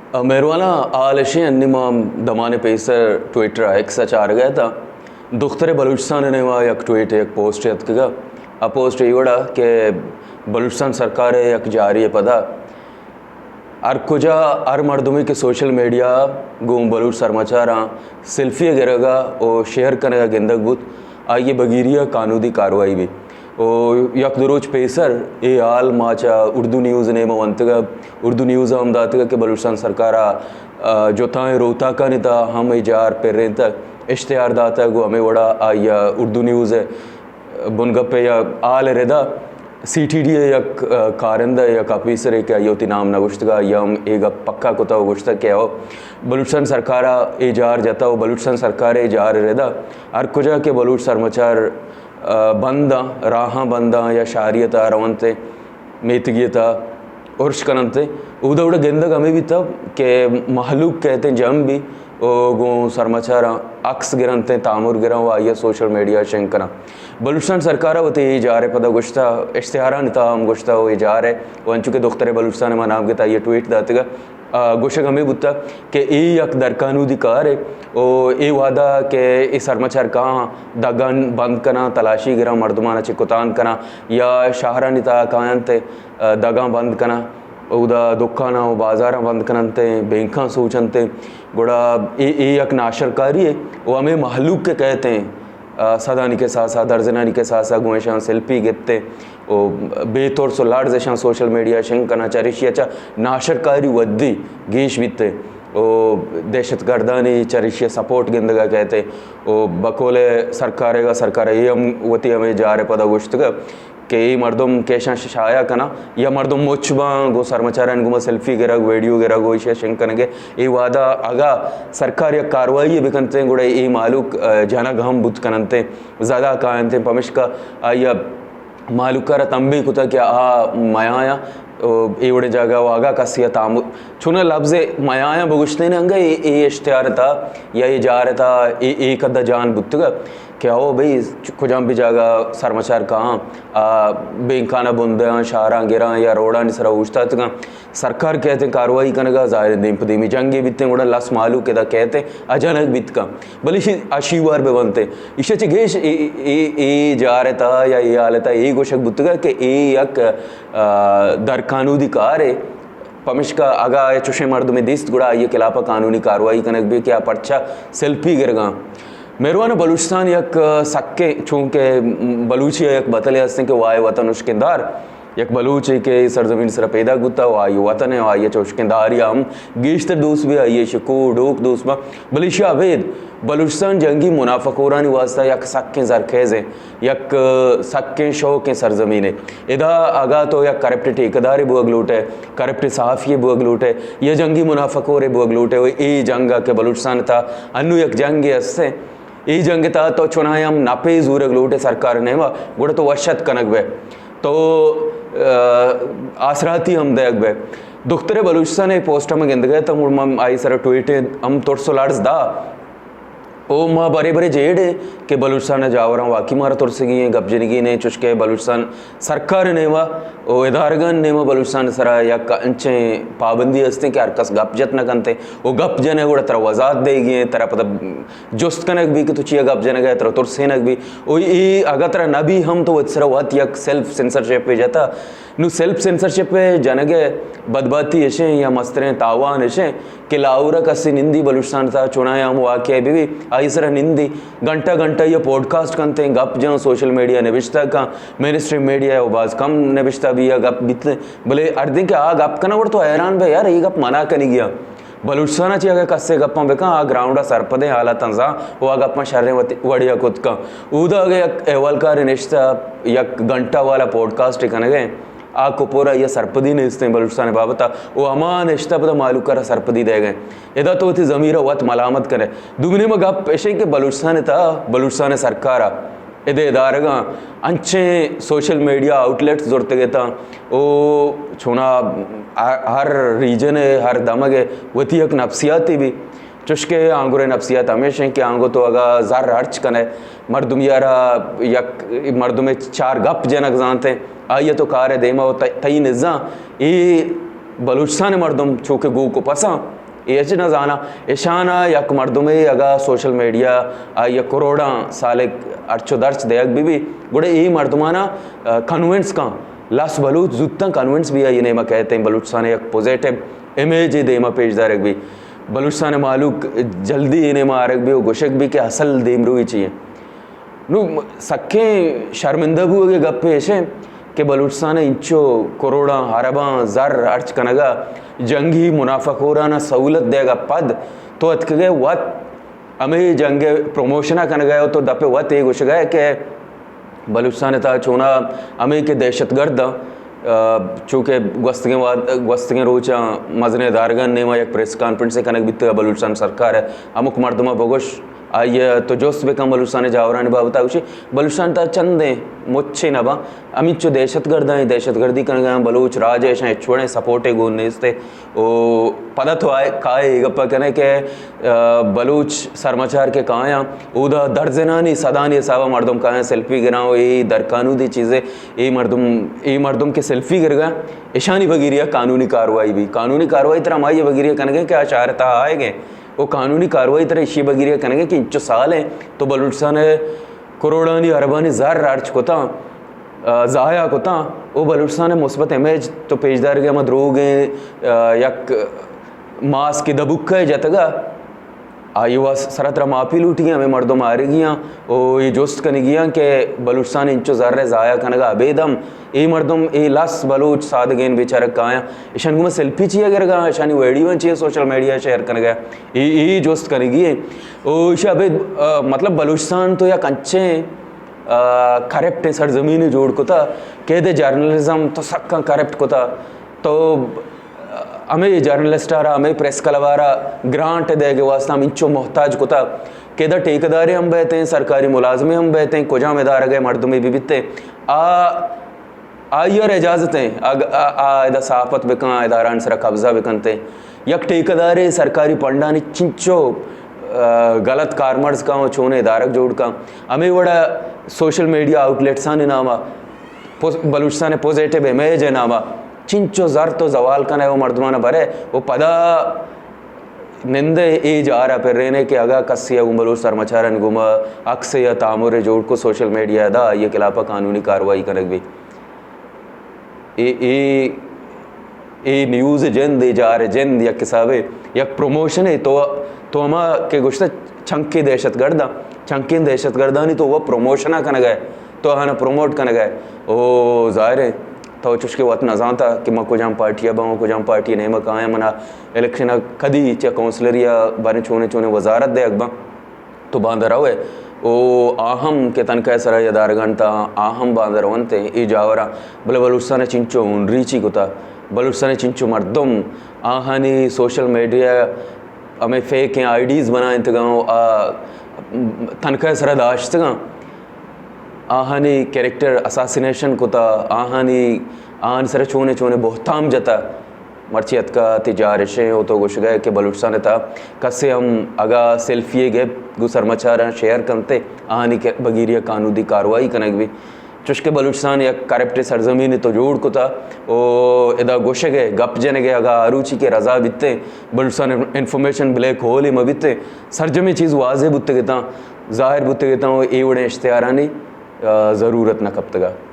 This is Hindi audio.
मेहरबाना आलशी अन्निमा दमाने पेसर ट्विटर एक्स चार गया था दुख्तरे बलूचिस्तान ने वहाँ एक ट्वीट एक पोस्ट यत्कगा आ पोस्ट इवड़ा के बलूचिस्तान सरकार एक जारी पदा अर कुजा अर मर्दुमी के सोशल मीडिया गुम बलूच समाचार सेल्फी गिरगा और शेयर करेगा गिंदक बुत आइए बगीरिया कानूनी कार्रवाई भी ओ यक दरोज पेसर ए हाल माचा उर्दू न्यूज़ ने मंतगा उर्दू न्यूज़ हमदातगा के बलूचिस्तान सरकार जो था रोता का नहीं था हम इजार पे रेंता इश्तेहार दाता गो हमें वड़ा या उर्दू न्यूज़ है बुनगप्पे या आल रेदा CTD यक कारंदा यक ऑफिसर एक योति नाम नगुश्तगा यम एक पक्का कोता गुश्ता क्या हो बलूचिस्तान सरकार इजार जाता हो बलूचिस्तान सरकार इजार रेदा हर कुजा के बलूच समाचार बंदा राहा बंदा या शारियता रवंते मेतगीता उर्श कनंते उदा उड़ा गेंदक हमें भी तब के महलूक कहते हैं जम भी ओ गो समाचार अक्स गिरनते तामुर गिरा हुआ ये सोशल मीडिया शंकना बलूचिस्तान सरकार होती जा रहे पदा गुश्ता इश्तेहारा निता हम गुश्ता हो जा रहे वंचु के दुख्तरे बलूचिस्तान में नाम के ये ट्वीट दातेगा गोशक हमें बुत्ता के यक दरकानूदी कार है ओ ए वादा के इस समाचार कहाँ दगन बंद करना तलाशी गिरा मर्दमाना चिकुतान करना या शहरा निता कायंते दगा बंद करना उदा दुकाना बाजार बंद करते बैंका सूचनते गुड़ा ए यक नाशरकारी है वो हमें महलूक के कहते हैं सदानी के साथ साथ दर्जनानी के साथ साथ गुएशां सेल्फी गिरते ओ बेतौर सो लाड जैसा सोशल मीडिया शंकना चरिशी अच्छा नाशरकारी वद्दी गेश बित्ते ओ दहशत गर्दानी चरिशी सपोर्ट गिंदगा कहते ओ बकोले सरकार ये हम वती हमें जा रहे पदा गुश्तगा के मर्दम केशा शाया कना या मर्दम मोचबा गो सरमाचारान गुमा सेल्फी गिरग वीडियो गिरग गो इशे शंकनगे ए वादा आगा सरकार या कार्रवाई बिकनते गुड़े ए मालूक जनग हम बुत कनंते ज़्यादा कायंते पमिश्का या मालूकर तंबी कुता क्या मयाया एवड़े जगह वागा कसिया तामु छुना लफ्ज़ मयाया बगुश्ते ने अंगा ए इश्तिहार था या ये जा रहा था ए कदा जान बुतगा क्या हो भाई खुजाम भी जागा समाचार कहाँ बैंकाना बुंदा शारा गिरा या रोड़ा निसरा उछता तक सरकार कहते हैं कार्रवाई कनेगा जाहिर दिमी जंगे बित्ते गुड़ा लस मालू के कहते अचानक बित का भले अशीवार पे बनते इसे चिगेश ए जा रहा था या ये आ लेता ये गोशक बुतगा कि ए यक दरकानूदी कार है पमिश का आगा चुशे मर्द में दिस्त गुड़ा ये खिलाफा कानूनी कार्रवाई कनक भी क्या पर्चा सेल्फी गिरगा मेहरबान बलूचिस्तान यक सक्के चूँकि बलूची यक बतले हंसते कि वाय वतन उश्किंदार यक बलूची के सरजमीन सर पैदा गुता वाय वतन है वाय चौशकिंदार या हम गीश्त दूस भी आइए शकू डोक दूस में बलिशा अवेद बलूचिस्तान जंगी मुनाफकोरानी वास्ता यक सक्के जरखेज है यक सक्के शौक सरजमीन है इधा आगा तो यक करप्ट ठेकेदार बुअग लूटे करप्ट सहाफ़ी बुअग लूटे ये जंगी मुनाफकोर बुअग लूटे वो ए जंगा के बलूचिस्तान था अनु यक जंग हंसते ई जंग था तो चुनायम नापे जूरग लूटे सरकार ने वा गुड़ तो वशत कनक बे तो आसराती हम दयक बे दुख्तरे बलूचिस्तान एक पोस्ट में गिंद गए तो मुर्म आई सर ट्वीट हम तोड़ सो लाड्स दा ओ माँ बरे बरे जेड के बलूचिस्तान जावरा वाकई मारा तुर से गई गपजनगी ने चुशके बलूचिस्तान सरकार ने वा ओ इदारगन ने वा बलूचिस्तान सरा या कंचे पाबंदी हंसते कि हरकस गपजत न कंते वो गप जने गुड़ा तरह वजात देगी तरह पता जुस्त कनक भी कि तुझे गप जने गए तरह तुर सेनक भी ओ ये अगर तरह नबी हम तो वत्सरा वत यक सेल्फ सेंसरशिप पे जाता नु सेल्फ सेंसरशिप पे जनगे बदबाती ऐसे या मस्तरे तावान ऐसे कि लाउरा कसी निंदी बलूचिस्तान था चुनाया हम वाक़ भी आई सर निंदी घंटा घंटा ये पॉडकास्ट करते हैं गप जो सोशल मीडिया निविश्ता का मेन स्ट्रीम मीडिया है वो बाज कम निविश्ता भी या गप बितने बोले अर्धे के आ गप करना वो तो हैरान भाई यार ये गप मना कर नहीं गया बलूचिस्तान चाहिए कस्से गप्पा बेका आ ग्राउंड सरपदे हालत जा वो गप्पा शर्रे वड़िया खुद का उदा अहवालकार निश्ता यक घंटा वाला पॉडकास्ट कने गए आ कुपोरा या सरपदी ने इसने बलूचिस्तान बाबता वो अमान इश्ता पता मालूम करा सरपदी दे गए इधर तो थी ज़मीरा वत मलामत करे दुगने में गप पेशे के बलूचिस्तान था बलूचिस्तान सरकार इधे इदारगा अंचे सोशल मीडिया आउटलेट्स जोड़ते गए था वो छुना हर रीजन है हर दमग है वती एक नफ्सियाती भी चुशके आंगुर नफ्सियात हमेशा कि आंगो तो अगर ज़र अर्च कने मर्दुम यारा यक मर्दुम चार गप जनक जानते आइए तो कार है देमा तई निज़ा ये बलूचिस्तान मर्दम चूँकि गू को पसा ये न जाना ईशाना यक मर्दमे अगा सोशल मीडिया या करोड़ा साले अर्चो दर्च देयक भी गुड़े ये मर्दमाना कन्वेंट्स का लास बलूच जुत्ता कन्वेंट्स भी ये नेमा कहते हैं बलूचिस्तान एक पॉजिटिव इमेज देमा पेश दारक भी बलूचिस्तान मालूक जल्दी ये नेमा आरक भी गोशक भी के असल देमरू ही चाहिए नु सखे शर्मिंदा भी गप्पे ऐसे कि बलूचिस्तान इंचो करोड़ा हरबा जर अर्च कनगा जंगी मुनाफाखोराना सहूलत देगा पद तो अतके वत हमें जंगे प्रमोशना कनगा तो दपे वत एक उश गए कि बलूचिस्तान था चूना हमें के दहशतगर्द चूँकि गस्तगे रोचा मजने दारगन ने एक प्रेस कॉन्फ्रेंस से कनक बित बलूचिस्तान सरकार है अमुक मर्दमा बोगोश आइए तो जोस्त बेकम बलूचिस्तान जावरानी बाबता उसी बलूचिस्तान ता चंदे मुच्छे नबा अमिचो दहशतगर्द है दहशतगर्दी कनगा बलूच राजेश हैं छोड़े सपोर्टे गोने इसते ओ पता तो आए काए गप्पा कने के बलूच सरमाचार के काया उदा दर्जनानी सदानी सावा मर्दम काया सेल्फी गिराओ ये दरकानूनी चीज़ें ये मर्दम के सेल्फी गिर गया ईशानी वगैरह कानूनी कार्रवाई तरह माई वगैरह कनगे क्या चाहता आएंगे वो कानूनी कार्रवाई तरह इसी वगैरह करेंगे कि इंचो साल है तो बलूचिस्तान करोड़ानी अरबानी जार राज कोता ज़ाया कोता वो बलूचिस्तान मुस्बत इमेज तो पेशदार के मत रोग यक मास की दबुक है जतगा आयुवा सरतरा माफी लूटी हमें मर्दों मारे गियाँ ओ ये जोस्त कने गियाँ कि बलूचिस्तान इंचो ज़र्रे ज़ाया कनगा अबेदम ये मर्दम ये लास बलूच सादगेन बेचारा काया ईशान को मैं सेल्फी चाहिए कर गा ईशानी वीडियो चाहिए सोशल मीडिया शेयर कर गया ये जोस्त कने गिए ओ ईशा अबे मतलब बलूचिस्तान तो या कंचे करेक्ट सरजमीन जोड़ को था कहते जर्नलिज्म तो सक्का करेक्ट को था तो हमें जर्नलिस्ट आ रहा हमें प्रेस कलवारा ग्रांट देगे वास्ता हम इंचो मोहताज को था केदा ठेकेदारी हम बहते हैं सरकारी मुलाजमे हम बहते हैं कुजा में दार गए मर्द में भी बिते आयर इजाज़तें आदा सहाफत बिका इदारान सरा कब्जा बिकनते यक ठेकेदारे सरकारी पंडानी चिंचो गलत कारमर्स का छोने इदारक जोड़ का हमें बड़ा सोशल मीडिया आउटलेट्स नामा बलूचिस्तान पॉजिटिव इमेज है नामा चिंचो जर तो जवाल का वो मर्दमाना भरे वो पदा निंदे ए जा रहा फिर रहने के अगा कस्सिया बलूच सरमाचारन गुमा अक्से या तामुरे जोड़ को सोशल मीडिया दा ये खिलाफा कानूनी कार्रवाई करक भी ए न्यूज़ जंद जा रहे जंद या किसाबे या प्रमोशन है तो हम के गुश्ता चंकी दहशतगर्दा नहीं तो वह प्रमोशना कन गए तो हाँ प्रमोट कन गए ओ ज़ाहिर है तो चुस्के वत नज़ा था कि मैं कुछ पार्टियाँ बाँ कुछ पार्टी नहीं मैं कहाँ मना इलेक्शन कदी चा काउंसलर या बारे छोने वजारत दे अकबा तो बांधर हुए ओ आहम के तनका सरा या दारगन था आहम बांधर वनते ये जावरा बोले बलूचिस्तान चिंचो रीची को था बलूचिस्तान चिंचो मर्दम आहानी सोशल मीडिया हमें फेक आईडीज़ बना इंतगाओ तनका सरा दाश्त आहानी कैरेक्टर असासिनेशन को था आहानी आन सर छोने बहुताम जता मर्चियत का तिजारशें हो तो गुश गए कि बलूचिस्तान था कसे हम अगा सेल्फी गए गुसरमचार शेयर करते आहानी के बगीरिया कानूनी कार्रवाई कनक भी चुस्के बलूचिस्तान या करेक्ट सरजमीन तो जोड़ को था ओ इदा गोश गए गप जने गए अगा आरूची के रजा बितते बलूचिस्तान इन्फॉर्मेशन ब्लैक होल ही मबिते सरजमी चीज़ वाजे बुत्ते गता ज़ाहिर बुत्ते गता वो ए उड़े इश्तेहारानी ज़रूरत न कब तक